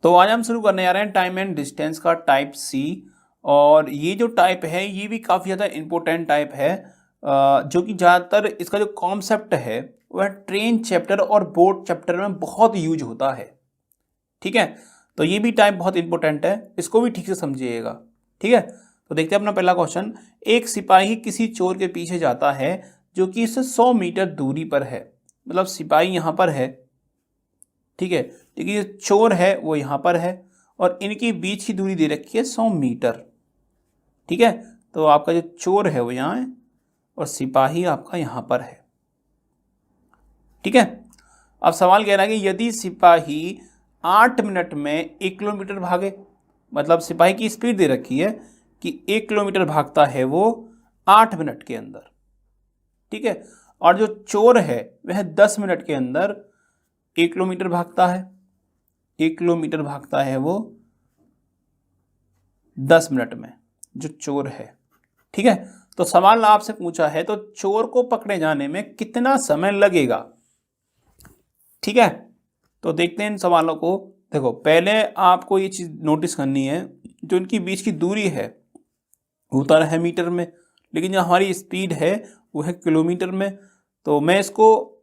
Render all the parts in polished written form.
तो आज हम शुरू करने जा रहे हैं टाइम एंड डिस्टेंस का टाइप सी। और ये जो टाइप है ये भी काफ़ी ज़्यादा इम्पोर्टेंट टाइप है, जो कि ज़्यादातर इसका जो कॉन्सेप्ट है वह ट्रेन चैप्टर और बोर्ड चैप्टर में बहुत यूज होता है। ठीक है, तो ये भी टाइप बहुत इंपॉर्टेंट है, इसको भी ठीक से समझिएगा। ठीक है, तो देखते हैं अपना पहला क्वेश्चन। एक सिपाही किसी चोर के पीछे जाता है जो कि इससे 100 मीटर दूरी पर है। मतलब सिपाही यहाँ पर है, ठीक है, लेकिन ये चोर है वो यहाँ पर है और इनकी बीच की दूरी दे रखी है 100 मीटर। ठीक है, तो आपका जो चोर है वो यहाँ है और सिपाही आपका यहाँ पर है। ठीक है, अब सवाल कह रहा है कि यदि सिपाही 8 मिनट में 1 किलोमीटर भागे, मतलब सिपाही की स्पीड दे रखी है कि 1 किलोमीटर भागता है वो 8 मिनट के अंदर। ठीक है, और जो चोर है वह 10 मिनट के अंदर 1 किलोमीटर भागता है। 1 किलोमीटर भागता है वो 10 मिनट में, जो चोर है। ठीक है, तो सवाल आपसे पूछा है तो चोर को पकड़े जाने में कितना समय लगेगा। ठीक है, तो देखते हैं इन सवालों को। देखो, पहले आपको ये चीज़ नोटिस करनी है, जो इनकी बीच की दूरी है वो होता है मीटर में, लेकिन जो हमारी स्पीड है वो है किलोमीटर में। तो मैं इसको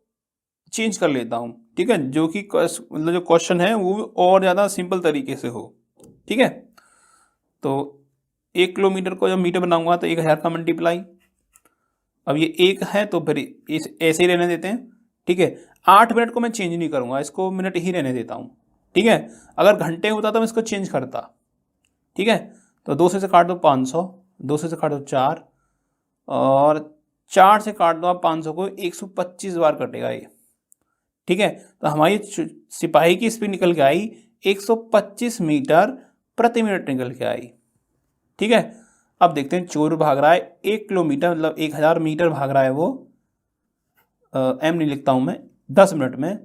चेंज कर लेता हूँ, ठीक है, जो कि मतलब जो क्वेश्चन है वो और ज़्यादा सिंपल तरीके से हो। ठीक है, तो 1 किलोमीटर को जब मीटर बनाऊंगा तो 1000 का मल्टीप्लाई, अब ये 1 है तो फिर इस ऐसे ही रहने देते हैं। ठीक है, 8 मिनट को मैं चेंज नहीं करूँगा, इसको मिनट ही रहने देता हूँ। ठीक है, अगर घंटे होता तो मैं इसको चेंज करता। ठीक है, तो 2 से काट दो 500, 2 से काट दो 4, और 4 से काट दो आप 500 को, 125 बार कटेगा ये। ठीक है, तो हमारी सिपाही की स्पीड निकल के आई 125 मीटर प्रति मिनट निकल के आई। ठीक है, अब देखते हैं चोर भाग रहा है 1 किलोमीटर, मतलब 1000 मीटर भाग रहा है वो, एम नहीं लिखता हूँ मैं, 10 मिनट में,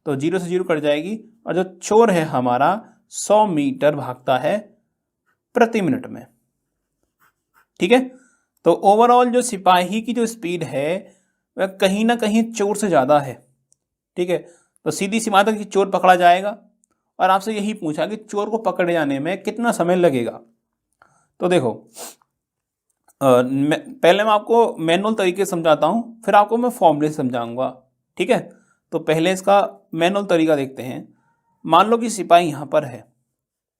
तो 0 से 0 कट जाएगी। और जो चोर है हमारा 100 मीटर भागता है प्रति मिनट में। ठीक है, तो ओवरऑल जो सिपाही की जो स्पीड है वह कहीं ना कहीं चोर से ज़्यादा है। ठीक है, तो सीधी सी बात है कि चोर पकड़ा जाएगा, और आपसे यही पूछा कि चोर को पकड़े जाने में कितना समय लगेगा। तो देखो, पहले मैं आपको मैनुअल तरीके से समझाता हूँ, फिर आपको मैं फॉर्मूले से समझाऊंगा। ठीक है, तो पहले इसका मैनुअल तरीका देखते हैं। मान लो कि सिपाही यहाँ पर है,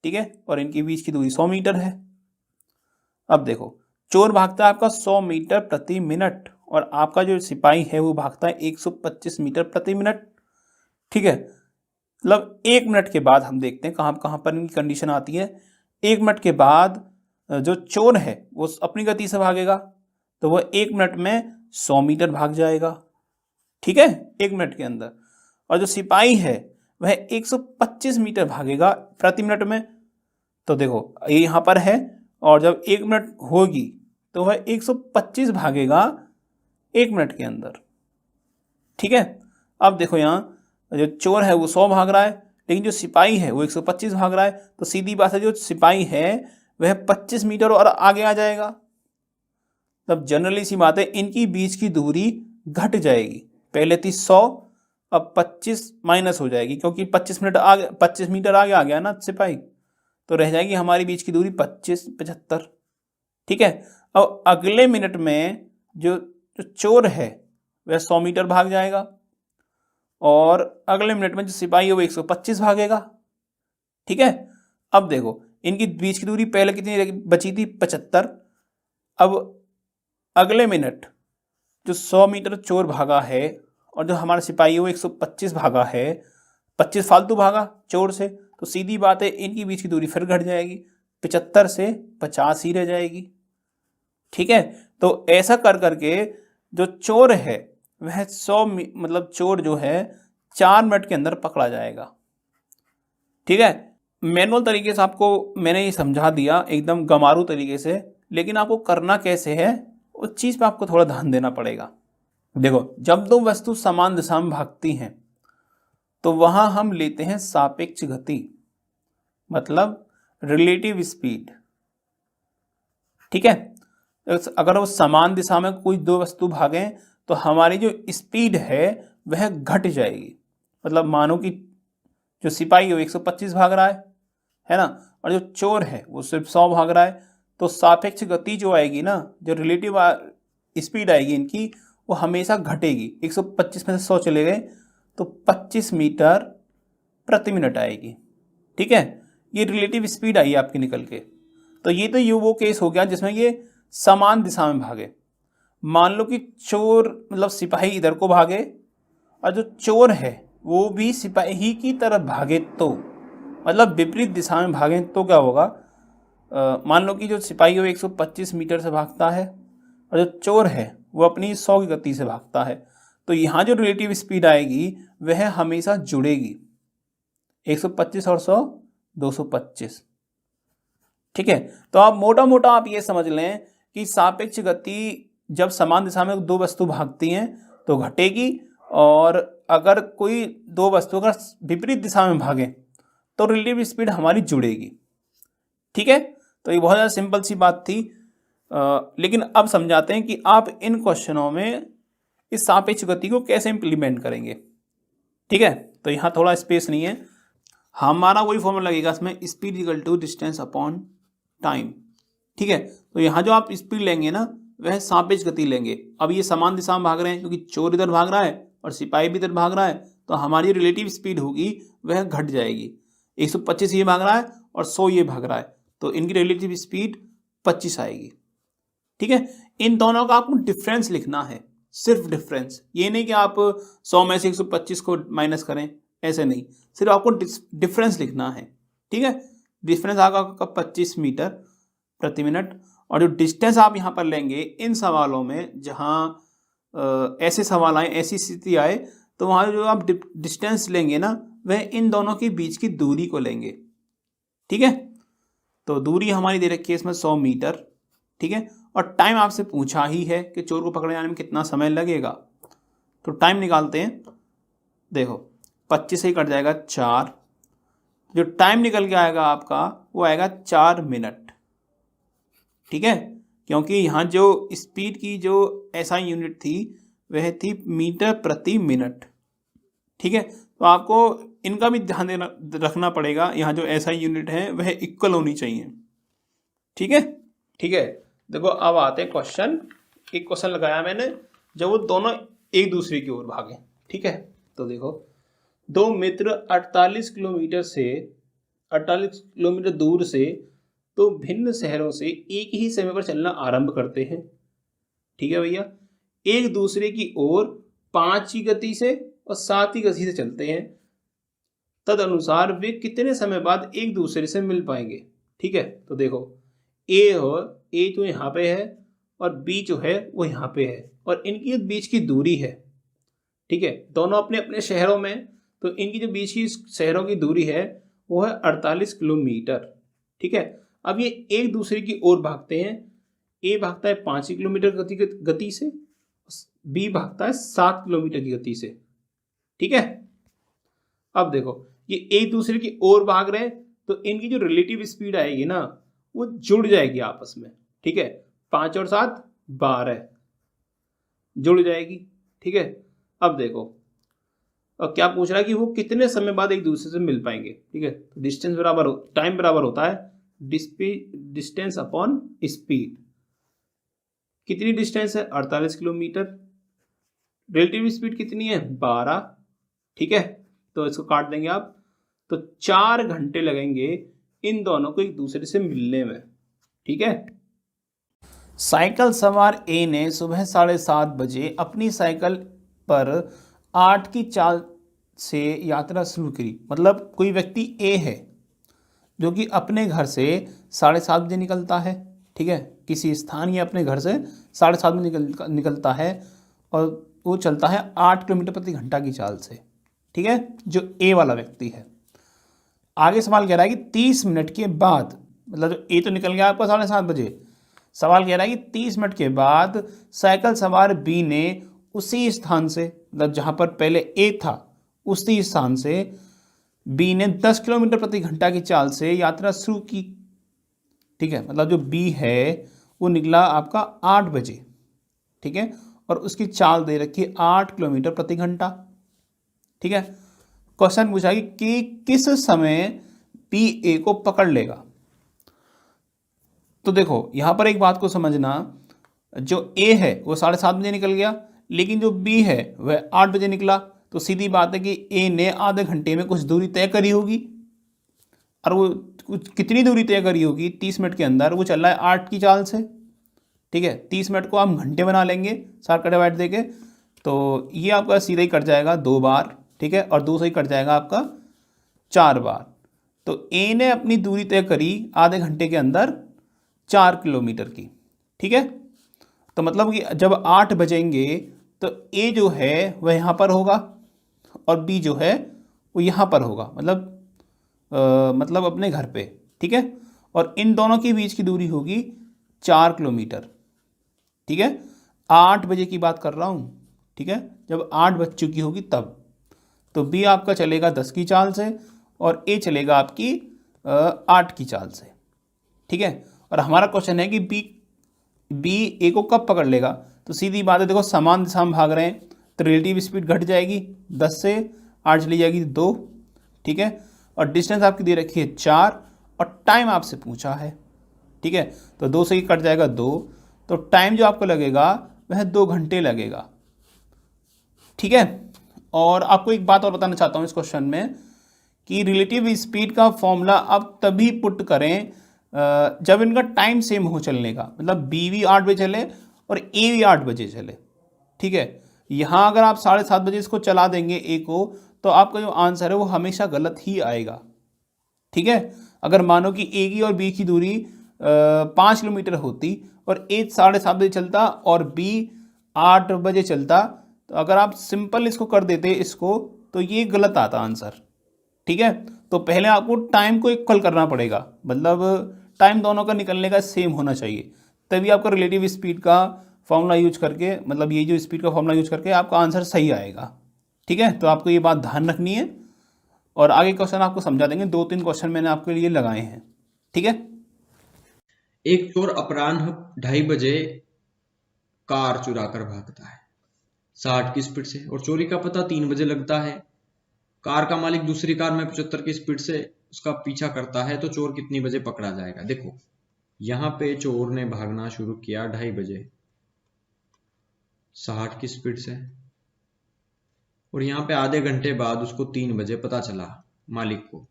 ठीक है, और इनके बीच की दूरी 100 मीटर है। अब देखो, चोर भागता है आपका 100 मीटर प्रति मिनट, और आपका जो सिपाही है वो भागता है 125 मीटर प्रति मिनट। ठीक है, मतलब 1 मिनट के बाद हम देखते हैं कहाँ कहाँ पर इनकी कंडीशन आती है। 1 मिनट के बाद जो चोर है वो अपनी गति से भागेगा, तो वह 1 मिनट में 100 मीटर भाग जाएगा। ठीक है, 1 मिनट के अंदर। और जो सिपाही है वह 125 मीटर भागेगा प्रति मिनट में। तो देखो, ये यहाँ पर है, और जब 1 मिनट होगी तो वह 125 भागेगा 1 मिनट के अंदर। ठीक है, अब देखो यहाँ जो चोर है वो 100 भाग रहा है, लेकिन जो सिपाही है वो 125 भाग रहा है, तो सीधी बात है जो सिपाही है वह 25 मीटर और आगे आ जाएगा। तब जनरली सी बात है इनकी बीच की दूरी घट जाएगी। पहले थी 100, अब 25 माइनस हो जाएगी, क्योंकि 25 मिनट आगे, 25 मीटर आगे आ गया ना सिपाही, तो रह जाएगी हमारी बीच की दूरी 25, 75। ठीक है, अब अगले मिनट में जो चोर है वह 100 मीटर भाग जाएगा, और अगले मिनट में जो सिपाही है वो 125 भागेगा। ठीक है, अब देखो इनकी बीच की दूरी पहले कितनी बची थी, 75। अब अगले मिनट जो 100 मीटर चोर भागा है और जो हमारा सिपाही है वो 125 भागा है, 25 फालतू भागा चोर से, तो सीधी बात है इनकी बीच की दूरी फिर घट जाएगी, 75 से 50 ही रह जाएगी। ठीक है, तो ऐसा कर करके जो चोर है वह 100 मतलब चोर जो है 4 मिनट के अंदर पकड़ा जाएगा। ठीक है, मैनुअल तरीके से आपको मैंने ये समझा दिया एकदम गमारू तरीके से, लेकिन आपको करना कैसे है उस चीज़ पे आपको थोड़ा ध्यान देना पड़ेगा। देखो, जब दो वस्तु समान दिशा में भागती हैं तो वहां हम लेते हैं सापेक्ष गति, मतलब रिलेटिव स्पीड। ठीक है, अगर वो समान दिशा में कोई दो वस्तु भागें तो हमारी जो स्पीड है वह घट जाएगी। मतलब मानो कि जो सिपाही है वो 125 भाग रहा है, है ना, और जो चोर है वो सिर्फ 100 भाग रहा है, तो सापेक्ष गति जो आएगी ना, जो रिलेटिव स्पीड आएगी इनकी, वो हमेशा घटेगी। 125 में से 100 चले गए तो 25 मीटर प्रति मिनट आएगी। ठीक है, ये रिलेटिव स्पीड आई आपकी निकल के। तो ये वो केस हो गया जिसमें ये समान दिशा में भागे। मान लो कि चोर मतलब सिपाही इधर को भागे और जो चोर है वो भी सिपाही की तरफ भागे, तो मतलब विपरीत दिशा में भागे तो क्या होगा, मान लो कि जो सिपाही वो 125 मीटर से भागता है और जो चोर है वो अपनी 100 की गति से भागता है, तो यहाँ जो रिलेटिव स्पीड आएगी वह हमेशा जुड़ेगी। 125 और 100 225। ठीक है, तो आप मोटा मोटा आप ये समझ लें कि सापेक्ष गति जब समान दिशा में दो वस्तु भागती हैं तो घटेगी, और अगर कोई दो वस्तु अगर विपरीत दिशा में भागे तो रिलेटिव स्पीड हमारी जुड़ेगी। ठीक है, तो ये बहुत ज़्यादा सिंपल सी बात थी। लेकिन अब समझाते हैं कि आप इन क्वेश्चनों में इस सापेक्ष गति को कैसे इम्प्लीमेंट करेंगे। ठीक है, तो यहाँ थोड़ा स्पेस नहीं है, हमारा वही फॉर्मूला लगेगा इसमें, speed equal to distance upon time. ठीक है, तो यहाँ जो आप स्पीड लेंगे ना वह सापेक्ष गति लेंगे। अब ये समान दिशा में भाग रहे हैं क्योंकि चोर इधर भाग रहा है और सिपाही भी इधर भाग रहा है, तो हमारी रिलेटिव स्पीड होगी वह घट जाएगी। 125 ये भाग रहा है और 100 ये भाग रहा है, तो इनकी रिलेटिव स्पीड 25 आएगी। ठीक है, इन दोनों का आपको डिफरेंस लिखना है, सिर्फ डिफरेंस, ये नहीं कि आप 100 में से 125 को माइनस करें, ऐसे नहीं, सिर्फ आपको डिफरेंस लिखना है। ठीक है, डिफरेंस आएगा आपका 25 मीटर प्रति मिनट। और जो डिस्टेंस आप यहाँ पर लेंगे इन सवालों में, जहाँ ऐसे सवाल आए, ऐसी स्थिति आए, तो वहाँ जो आप डिस्टेंस लेंगे ना वह इन दोनों के बीच की दूरी को लेंगे। ठीक है, तो दूरी हमारी दे रखी है इसमें 100 मीटर। ठीक है, और टाइम आपसे पूछा ही है कि चोर को पकड़े जाने में कितना समय लगेगा, तो टाइम निकालते हैं। देखो 25 से ही कट जाएगा 4, जो टाइम निकल के आएगा आपका वो आएगा 4 मिनट। ठीक है, क्योंकि यहाँ जो स्पीड की जो SI यूनिट थी वह थी मीटर प्रति मिनट। ठीक है, तो आपको इनका भी ध्यान रखना पड़ेगा, यहाँ जो SI यूनिट है वह इक्वल होनी चाहिए। ठीक है, ठीक है, देखो अब आते हैं क्वेश्चन। एक क्वेश्चन लगाया मैंने जब वो दोनों एक दूसरे की ओर भागे। ठीक है, तो देखो दो मित्र 48 किलोमीटर दूर से तो भिन्न शहरों से एक ही समय पर चलना आरंभ करते हैं। ठीक है भैया, एक दूसरे की ओर 5 की गति से और 7 की गति से चलते हैं, तदनुसार वे कितने समय बाद एक दूसरे से मिल पाएंगे। ठीक है, तो देखो ए जो यहाँ पे है और बी जो है वो यहाँ पे है, और इनकी बीच की दूरी है। ठीक है, दोनों अपने अपने शहरों में, तो इनकी जो बीच की शहरों की दूरी है वो है 48 किलोमीटर। ठीक है, अब ये एक दूसरे की ओर भागते हैं। ए भागता है 5 किलोमीटर गति से, बी भागता है 7 किलोमीटर की गति से। ठीक है, अब देखो ये एक दूसरे की ओर भाग रहे हैं, तो इनकी जो रिलेटिव स्पीड आएगी ना वो जुड़ जाएगी आपस में। ठीक है, 5 और 7 12 जुड़ जाएगी। ठीक है, अब देखो अब क्या पूछ रहा है कि वो कितने समय बाद एक दूसरे से मिल पाएंगे। ठीक है, तो डिस्टेंस बराबर टाइम बराबर होता है डिस्टेंस अपॉन स्पीड। कितनी डिस्टेंस है 48 किलोमीटर, रिलेटिव स्पीड कितनी है 12। ठीक है, तो इसको काट देंगे आप, तो 4 घंटे लगेंगे इन दोनों को एक दूसरे से मिलने में। ठीक है, साइकिल सवार ए ने सुबह 7:30 बजे अपनी साइकिल पर 8 की चाल से यात्रा शुरू करी। मतलब कोई व्यक्ति ए है जो कि अपने घर से 7:30 बजे निकलता है। ठीक है, किसी स्थान या अपने घर से 7:30 बजे निकलता है और वो चलता है 8 किलोमीटर प्रति घंटा की चाल से। ठीक है, जो ए वाला व्यक्ति है। आगे सवाल कह रहा है कि 30 मिनट के बाद, मतलब जो ए तो निकल गया आपका 7:30 बजे, सवाल कह रहा है कि 30 मिनट के बाद साइकिल सवार बी ने उसी स्थान से, मतलब जहाँ पर पहले ए था उसी स्थान से बी ने 10 किलोमीटर प्रति घंटा की चाल से यात्रा शुरू की। ठीक है, मतलब जो बी है वो निकला आपका 8 बजे। ठीक है, और उसकी चाल दे रखी है 8 किलोमीटर प्रति घंटा। ठीक है, क्वेश्चन पूछा कि किस समय बी ए को पकड़ लेगा। तो देखो यहां पर एक बात को समझना, जो ए है वो 7:30 बजे निकल गया, लेकिन जो बी है वह 8 बजे निकला। तो सीधी बात है कि ए ने आधे घंटे में कुछ दूरी तय करी होगी, और वो कुछ कितनी दूरी तय करी होगी 30 मिनट के अंदर, वो चल रहा है 8 की चाल से। ठीक है, 30 मिनट को हम घंटे बना लेंगे 4 का डिवाइड देके, तो ये आपका सीधा ही कट जाएगा 2 बार। ठीक है, और दूसरा ही कट जाएगा आपका 4 बार। तो ए ने अपनी दूरी तय करी आधे घंटे के अंदर 4 किलोमीटर की। ठीक है, तो मतलब कि जब 8 बजेंगे तो ए जो है वह यहाँ पर होगा और बी जो है वो यहाँ पर होगा, मतलब अपने घर पे। ठीक है, और इन दोनों के बीच की दूरी होगी 4 किलोमीटर। ठीक है, 8 बजे की बात कर रहा हूँ। ठीक है, जब 8 बज चुकी होगी तब, तो बी आपका चलेगा 10 की चाल से और ए चलेगा आपकी 8 की चाल से। ठीक है, और हमारा क्वेश्चन है कि बी ए को कब पकड़ लेगा। तो सीधी बात है, देखो समान दिशा में भाग रहे हैं तो रिलेटिव स्पीड घट जाएगी, 10 से 8 चली जाएगी 2। ठीक है, और डिस्टेंस आपकी दे रखी है 4 और टाइम आपसे पूछा है। ठीक है, तो 2 से ही कट जाएगा 2, तो टाइम जो आपको लगेगा वह 2 घंटे लगेगा। ठीक है, और आपको एक बात और बताना चाहता हूँ इस क्वेश्चन में कि रिलेटिव स्पीड का फॉर्मूला अब तभी पुट करें जब इनका टाइम सेम हो चलने का, मतलब बी भी 8 बजे चले और ए भी 8 बजे चले। ठीक है, यहाँ अगर आप 7:30 बजे इसको चला देंगे ए को, तो आपका जो आंसर है वो हमेशा गलत ही आएगा। ठीक है, अगर मानो कि ए की और बी की दूरी 5 किलोमीटर होती और ए 7:30 बजे चलता और बी 8 बजे चलता, तो अगर आप सिंपल इसको कर देते इसको, तो ये गलत आता आंसर। ठीक है, तो पहले आपको टाइम को इक्वल करना पड़ेगा, मतलब टाइम दोनों का निकलने का सेम होना चाहिए, तभी आपका रिलेटिव स्पीड का फॉर्मूला यूज करके, मतलब ये जो स्पीड का फॉर्मूला यूज करके आपका आंसर सही आएगा। ठीक है, तो आपको ये बात ध्यान रखनी है, और आगे क्वेश्चन आपको समझा देंगे। 2-3 क्वेश्चन मैंने आपके लिए लगाए हैं। ठीक है, एक चोर अपराह्न 2:30 बजे कार चुरा कर भागता है 60 की स्पीड से, और चोरी का पता 3 बजे लगता है। कार का मालिक दूसरी कार में 75 की स्पीड से उसका पीछा करता है, तो चोर कितनी बजे पकड़ा जाएगा। देखो यहां पे चोर ने भागना शुरू किया 2:30 बजे 60 की स्पीड से, और यहाँ पे आधे घंटे बाद उसको 3 बजे पता चला मालिक को,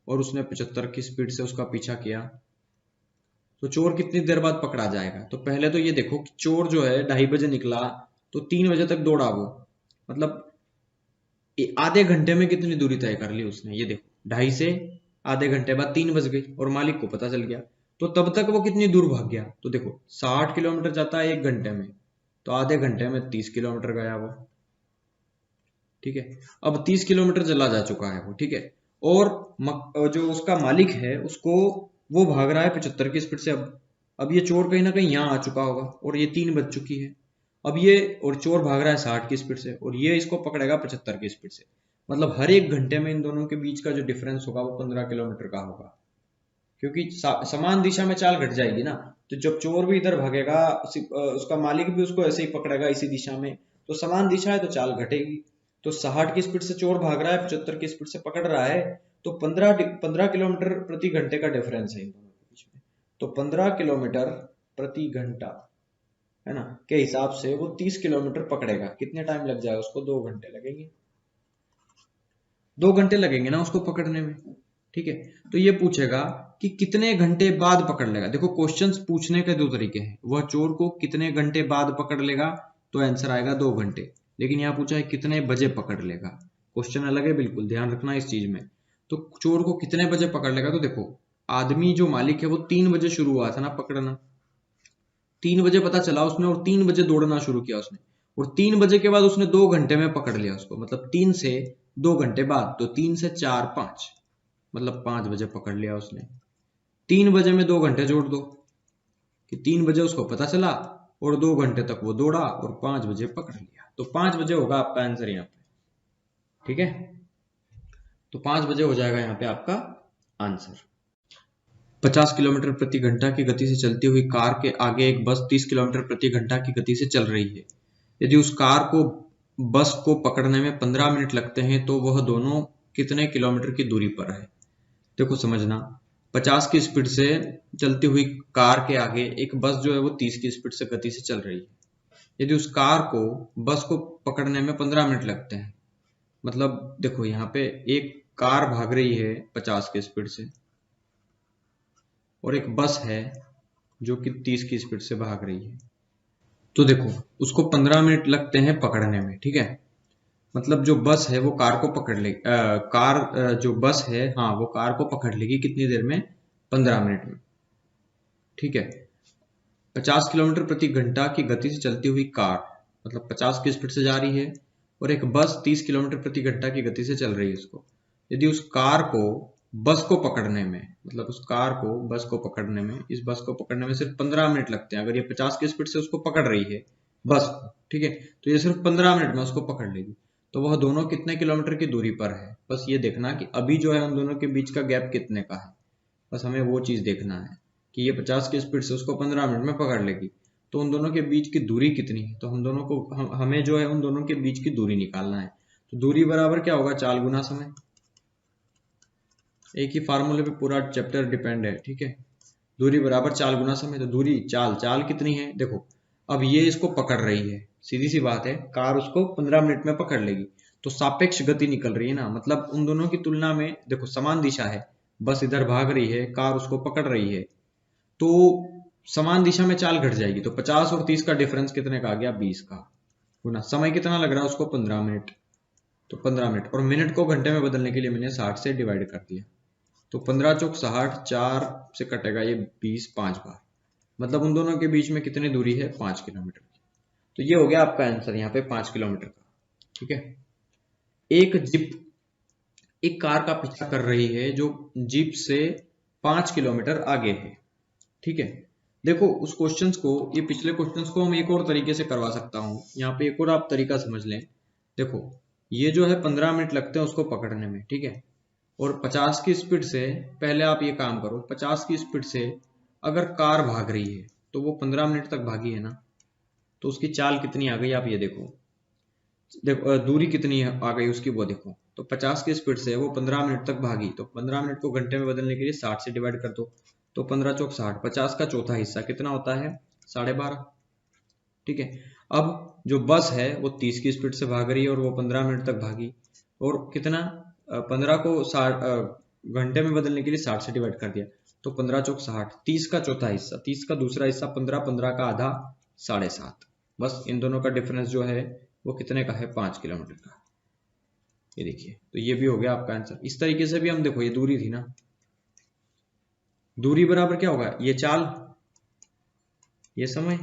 और उसने 75 की स्पीड से उसका पीछा किया, तो चोर कितनी देर बाद पकड़ा जाएगा। तो पहले तो ये देखो कि चोर जो है 2:30 बजे निकला तो 3 बजे तक दौड़ा वो, मतलब आधे घंटे में कितनी दूरी तय कर ली उसने। ये देखो 2:30 से आधे घंटे बाद 3 बज गई और मालिक को पता चल गया, तो तब तक वो कितनी दूर भाग गया। तो देखो 60 किलोमीटर जाता है 1 घंटे में, तो आधे घंटे में 30 किलोमीटर गया वो। ठीक है, अब 30 किलोमीटर चला जा चुका है वो। ठीक है, और जो उसका मालिक है उसको वो भाग रहा है 75 की स्पीड से। अब ये चोर कहीं ना कहीं यहाँ आ चुका होगा और ये 3 बज चुकी है। अब ये और चोर भाग रहा है 60 की स्पीड से और ये इसको पकड़ेगा 75 की स्पीड से, मतलब हर 1 घंटे में इन दोनों के बीच का जो डिफरेंस होगा वो 15 किलोमीटर का होगा, क्योंकि समान दिशा में चाल घट जाएगी ना। तो जब चोर भी इधर भागेगा उसका मालिक भी उसको ऐसे ही पकड़ेगा इसी दिशा में, तो समान दिशा है तो चाल घटेगी। तो 60 की स्पीड से चोर भाग रहा है, 75 की स्पीड से पकड़ रहा है, तो 15 किलोमीटर प्रति घंटे का डिफरेंस है इन दोनों के बीच में। तो 15 किलोमीटर प्रति घंटा है ना के हिसाब से वो 30 किलोमीटर पकड़ेगा। कितने टाइम लग जाएगा उसको? 2 घंटे लगेंगे। 2 घंटे लगेंगे ना उसको पकड़ने में। ठीक है, तो ये पूछेगा कि कितने घंटे बाद पकड़ लेगा। देखो क्वेश्चंस पूछने के 2 तरीके हैं, वह चोर को कितने घंटे बाद पकड़ लेगा, तो आंसर आएगा 2 घंटे। लेकिन यहाँ पूछा है कितने बजे पकड़ लेगा, क्वेश्चन अलग है बिल्कुल, ध्यान रखना इस चीज में। तो चोर को कितने बजे पकड़ लेगा, तो देखो आदमी जो मालिक है वो 3 बजे शुरू हुआ था ना पकड़ना, 3 बजे पता चला उसने और 3 बजे दौड़ना शुरू किया उसने, और 3 बजे के बाद उसने 2 घंटे में पकड़ लिया उसको, मतलब 3 से 2 घंटे बाद, तो 3 से 4 5, मतलब 5 बजे पकड़ लिया उसने। 3 बजे में 2 घंटे जोड़ दो कि 3 बजे उसको पता चला और 2 घंटे तक वो दौड़ा और 5 बजे पकड़ लिया, तो 5 बजे होगा आपका आंसर यहाँ पे। ठीक है, तो 5 बजे हो जाएगा यहाँ पे आपका आंसर। 50 किलोमीटर प्रति घंटा की गति से चलती हुई कार के आगे एक बस 30 किलोमीटर प्रति घंटा की गति से चल रही है। यदि उस कार को बस को पकड़ने में 15 मिनट लगते हैं तो वह दोनों कितने किलोमीटर की दूरी पर है। देखो समझना, 50 की स्पीड से चलती हुई कार के आगे एक बस जो है वो 30 की स्पीड से गति से चल रही है। यदि उस कार को, बस को पकड़ने में 15 मिनट लगते हैं, मतलब देखो यहाँ पे एक कार भाग रही है 50 की स्पीड से और एक बस है जो कि 30 की स्पीड से भाग रही है, तो देखो उसको 15 मिनट लगते हैं पकड़ने में, ठीक है। मतलब जो बस है वो कार को पकड़ लेगी, जो बस है हाँ वो कार को पकड़ लेगी कितनी देर में, 15 मिनट में, ठीक है। 50 किलोमीटर प्रति घंटा की गति से चलती हुई कार, मतलब 50 की स्पीड से जा रही है, और एक बस 30 किलोमीटर प्रति घंटा की गति से चल रही है उसको। यदि उस कार को बस को पकड़ने में, मतलब उस कार को बस को पकड़ने में, इस बस को पकड़ने में सिर्फ 15 मिनट लगते हैं, अगर ये 50 की स्पीड से उसको पकड़ रही है बस को, ठीक है, तो ये सिर्फ 15 मिनट में उसको पकड़ लेगी। तो वह दोनों कितने किलोमीटर की दूरी पर है, बस ये देखना कि अभी जो है उन दोनों के बीच का गैप कितने का है, बस हमें वो चीज देखना है कि ये 50 की स्पीड से उसको 15 मिनट में पकड़ लेगी, तो उन दोनों के बीच की दूरी कितनी है, तो हम दोनों को हमें जो है उन दोनों के बीच की दूरी निकालना है। तो दूरी बराबर क्या होगा, चाल गुना समय। एक ही फार्मूले पे पूरा चैप्टर डिपेंड है, ठीक है। दूरी बराबर चाल गुना समय, तो दूरी चाल, चाल कितनी है देखो, अब ये इसको पकड़ रही है, सीधी सी बात है कार उसको 15 मिनट में पकड़ लेगी, तो सापेक्ष गति निकल रही है ना, मतलब उन दोनों की तुलना में देखो समान दिशा है, बस इधर भाग रही है, कार उसको पकड़ रही है, तो समान दिशा में चाल घट जाएगी। तो 50 और 30 का डिफरेंस कितने का आ गया, 20 का, गुना समय कितना लग रहा है उसको, 15 मिनट, तो 15 मिनट, और मिनट को घंटे में बदलने के लिए मैंने 60 से डिवाइड कर दिया, तो 15 चौक 60, 4 से कटेगा ये 20 5 बार, मतलब उन दोनों के बीच में कितनी दूरी है, 5 किलोमीटर की। तो ये हो गया आपका आंसर यहाँ पे 5 किलोमीटर का, ठीक है। एक जीप एक कार का पीछा कर रही है जो जीप से 5 किलोमीटर आगे है, ठीक है। देखो उस क्वेश्चंस को, ये पिछले क्वेश्चंस को हम एक और तरीके से करवा सकता हूँ, यहाँ पे एक और आप तरीका समझ लें। देखो ये जो है 15 मिनट लगते हैं उसको पकड़ने में, ठीक है, और 50 की स्पीड से, पहले आप ये काम करो, 50 की स्पीड से अगर कार भाग रही है तो वो 15 मिनट तक भागी है ना, तो उसकी चाल कितनी आ गई आप ये देखो, देखो दूरी कितनी आ गई उसकी वो देखो, तो 50 की स्पीड से वो 15 मिनट तक भागी, तो 15 मिनट को घंटे में बदलने के लिए 60 से डिवाइड कर दो, तो 15 चौक 60, 50 का चौथा हिस्सा कितना होता है, 12.5, ठीक है। अब जो बस है वो 30 की स्पीड से भाग रही है और वो 15 मिनट तक भागी, और कितना, 15 को 60 घंटे में बदलने के लिए 60 से डिवाइड कर दिया, तो 15 चौक 60, 30 का चौथा हिस्सा, 30 का दूसरा हिस्सा 15, 15 का आधा 7.5, बस इन दोनों का डिफरेंस जो है वो कितने का है, 5 किलोमीटर का। ये देखिए, तो ये भी हो गया आपका आंसर। इस तरीके से भी हम देखो, ये दूरी थी ना, दूरी बराबर क्या होगा, ये चाल, ये समय,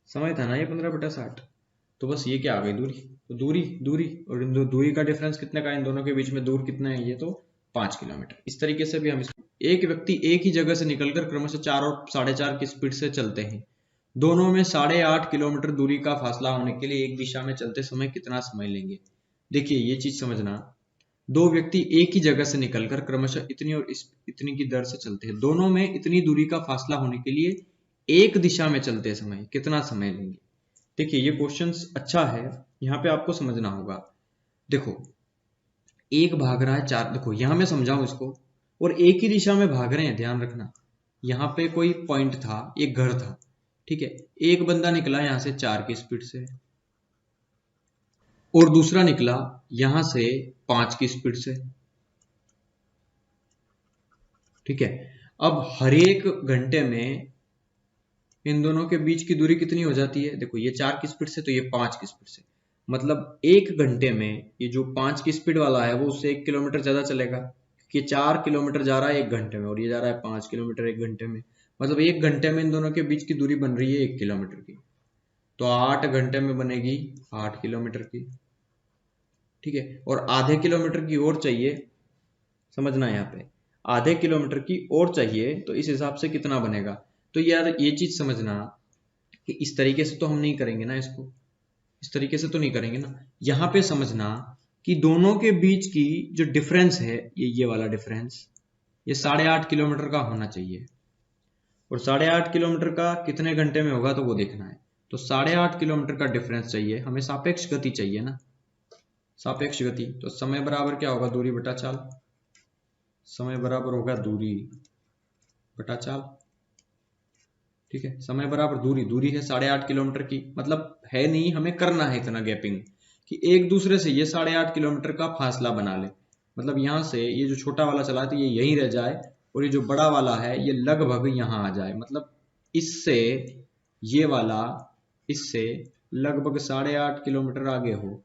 समय था ना ये 15/60, तो बस ये क्या आ गई, दूरी, तो दूरी दूरी और इन दो दूरी का डिफरेंस कितने का, इन दोनों के बीच में दूर कितना है, ये तो 5 किलोमीटर। इस तरीके से भी हम एक व्यक्ति एक ही जगह से निकलकर क्रमशः 4 और 4.5 की स्पीड से चलते हैं, दोनों में 8.5 किलोमीटर दूरी का फासला होने के लिए एक दिशा में चलते समय कितना समय लेंगे। देखिए ये चीज समझना, दो व्यक्ति एक ही जगह से निकलकर क्रमशः इतनी और इतनी की दर से चलते हैं, दोनों में इतनी दूरी का फासला होने के लिए एक दिशा में चलते समय कितना समय लेंगे। देखिए ये क्वेश्चन अच्छा है, यहाँ पे आपको समझना होगा। देखो एक भाग रहा है 4, देखो यहां मैं समझाऊं इसको, और एक ही दिशा में भाग रहे हैं, ध्यान रखना, यहाँ पे कोई पॉइंट था, एक घर था, ठीक है, एक बंदा निकला यहां से 4 की स्पीड से और दूसरा निकला यहां से 5 की स्पीड से, ठीक है। अब हर एक घंटे में इन दोनों के बीच की दूरी कितनी हो जाती है, देखो ये 4 की स्पीड से तो ये 5 की स्पीड से, मतलब एक घंटे में ये जो 5 की स्पीड वाला है वो उससे 1 किलोमीटर ज्यादा चलेगा, क्योंकि 4 किलोमीटर जा रहा है एक घंटे में और ये जा रहा है 5 किलोमीटर एक घंटे में, मतलब एक घंटे में इन दोनों के बीच की दूरी बन रही है 1 किलोमीटर की, तो 8 घंटे में बनेगी 8 किलोमीटर की, ठीक है। और आधे किलोमीटर की और चाहिए, समझना यहाँ पे, आधे किलोमीटर की और चाहिए, तो इस हिसाब से कितना बनेगा। तो यार ये चीज समझना कि इस तरीके से तो हम नहीं करेंगे ना, इसको इस तरीके से तो नहीं करेंगे ना, यहाँ पे समझना कि दोनों के बीच की जो डिफरेंस है, ये वाला डिफरेंस, ये 8.5 किलोमीटर का होना चाहिए, और 8.5 किलोमीटर का कितने घंटे में होगा तो वो देखना है। तो 8.5 किलोमीटर का डिफरेंस चाहिए हमें, सापेक्ष गति चाहिए ना, सापेक्ष गति, तो समय बराबर क्या होगा, दूरी बटा चाल, समय बराबर होगा दूरी बटा चाल। ठीक है, समय बराबर दूरी है 8.5 किलोमीटर की, मतलब है नहीं, हमें करना है इतना गैपिंग कि एक दूसरे से ये 8.5 किलोमीटर का फासला बना ले। मतलब यहां से ये जो छोटा वाला चला था ये यहीं रह जाए और ये जो बड़ा वाला है ये लगभग यहां आ जाए। मतलब इससे ये वाला इससे लगभग 8.5 किलोमीटर आगे हो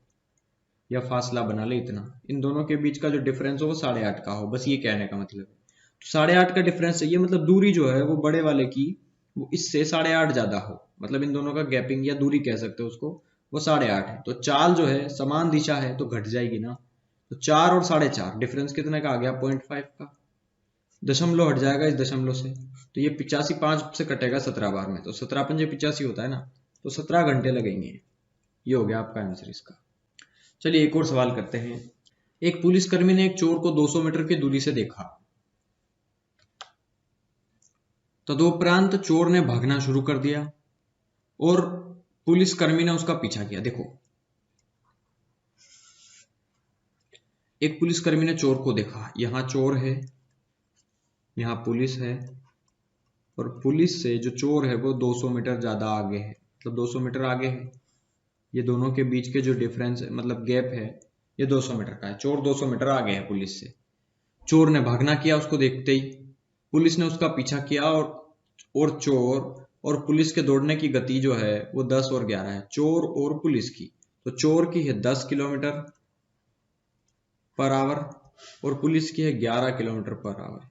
या फासला बना ले इतना, इन दोनों के बीच का जो डिफरेंस हो वो 8.5 का हो। बस ये कहने का मतलब है। तो 8.5 का डिफरेंस चाहिए, मतलब दूरी जो है वो बड़े वाले की वो इससे 8.5 ज्यादा हो, मतलब इन दोनों का गैपिंग या दूरी कह सकते हो उसको, वो 8.5 है। तो चाल जो है समान दिशा है तो घट जाएगी ना। तो 4 और 4.5 डिफरेंस कितने का आ गया? 0.5 का। दशमलव हट जाएगा इस दशमलव से, तो ये 85 5 से कटेगा 17 बार में, तो 17 पंजे 85 होता है ना, तो 17 घंटे लगेंगे। ये हो गया आपका आंसर इसका। चलिए एक और सवाल करते हैं। एक पुलिसकर्मी ने एक चोर को 200 मीटर की दूरी से देखा। तदुपरांत चोर ने भागना शुरू कर दिया और पुलिसकर्मी ने उसका पीछा किया। देखो, एक पुलिसकर्मी ने चोर को देखा, यहां चोर है, यहां पुलिस है, और पुलिस से जो चोर है वो 200 मीटर ज्यादा आगे है, मतलब 200 मीटर आगे है। ये दोनों के बीच के जो डिफरेंस है, मतलब गैप है, ये 200 मीटर का है। चोर 200 मीटर आगे है पुलिस से। चोर ने भागना किया उसको देखते ही, पुलिस ने उसका पीछा किया और चोर और पुलिस के दौड़ने की गति जो है वो 10 और 11 है, चोर और पुलिस की। तो चोर की है 10 किलोमीटर पर आवर और पुलिस की है 11 किलोमीटर पर आवर।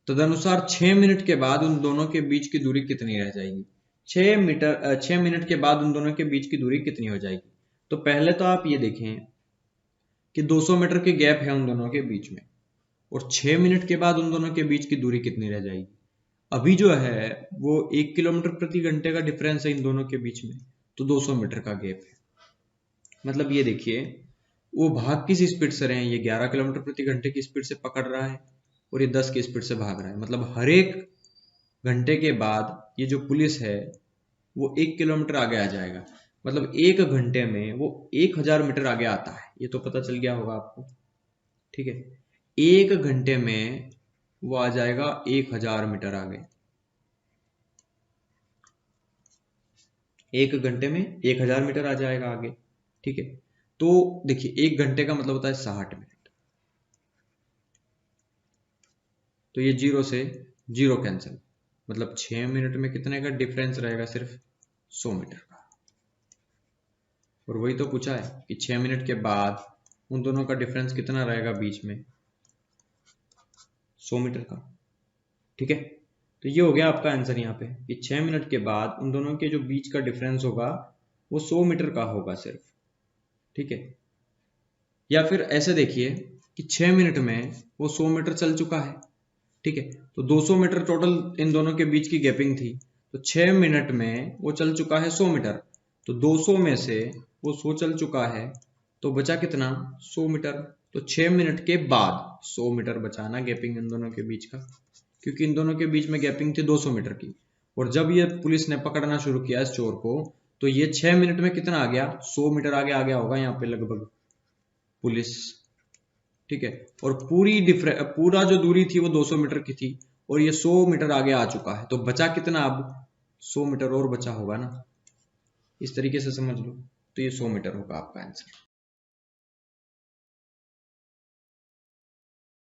तदनुसार 6 मिनट के बाद उन दोनों के बीच की दूरी कितनी रह जाएगी? 6 मिनट के बाद उन दोनों के बीच की दूरी कितनी हो जाएगी? तो पहले तो आप ये देखें कि 200 मीटर की गैप है उन दोनों के बीच में, और 6 मिनट के बाद उन दोनों के बीच की दूरी कितनी रह जाएगी? अभी जो है वो 1 किलोमीटर प्रति घंटे का डिफरेंस है इन दोनों के बीच में, तो 200 मीटर का गैप है। मतलब ये देखिए, वो भाग किस स्पीड से रहे हैं, ये 11 किलोमीटर प्रति घंटे की स्पीड से पकड़ रहा है और ये 10 की स्पीड से भाग रहा है। मतलब हर एक घंटे के बाद ये जो पुलिस है वो 1 किलोमीटर आगे आ जाएगा। मतलब 1 घंटे में वो 1000 मीटर आगे आता है, ये तो पता चल गया होगा आपको। ठीक है, 1 घंटे में वो आ जाएगा 1000 मीटर आगे। 1 घंटे में 1000 मीटर आ जाएगा आगे। ठीक है, तो देखिए 1 घंटे का मतलब होता है 60 मिनट, तो ये 0 से 0 कैंसिल, मतलब 6 मिनट में कितने का डिफरेंस रहेगा? सिर्फ 100 मीटर का। और वही तो पूछा है कि 6 मिनट के बाद उन दोनों का डिफरेंस कितना रहेगा बीच में? 100 मीटर का। ठीक है, तो ये हो गया आपका आंसर यहाँ पे कि 6 मिनट के बाद उन दोनों के जो बीच का डिफरेंस होगा वो 100 मीटर का होगा सिर्फ। ठीक है, या फिर ऐसे देखिए कि 6 मिनट में वो 100 मीटर चल चुका है। ठीक है, तो 200 मीटर टोटल इन दोनों के बीच की गैपिंग थी, तो 6 मिनट में वो चल चुका है 100 मीटर। तो 200 में से वो 100 चल चुका है, तो बचा कितना? 100 मीटर। तो 6 मिनट के बाद 100 मीटर बचा ना गैपिंग इन दोनों के बीच का, क्योंकि इन दोनों के बीच में गैपिंग थी 200 मीटर की। और जब ये पुलिस ने पकड़ना शुरू किया इस चोर को, तो ये 6 मिनट में कितना आ गया? 100 मीटर आगे आ गया होगा यहाँ पे लगभग पुलिस। ठीक है, और पूरा जो दूरी थी वो 200 मीटर की थी और ये 100 मीटर आगे आ चुका है, तो बचा कितना? अब 100 मीटर और बचा होगा ना, इस तरीके से समझ लो। तो ये 100 मीटर होगा आपका आंसर।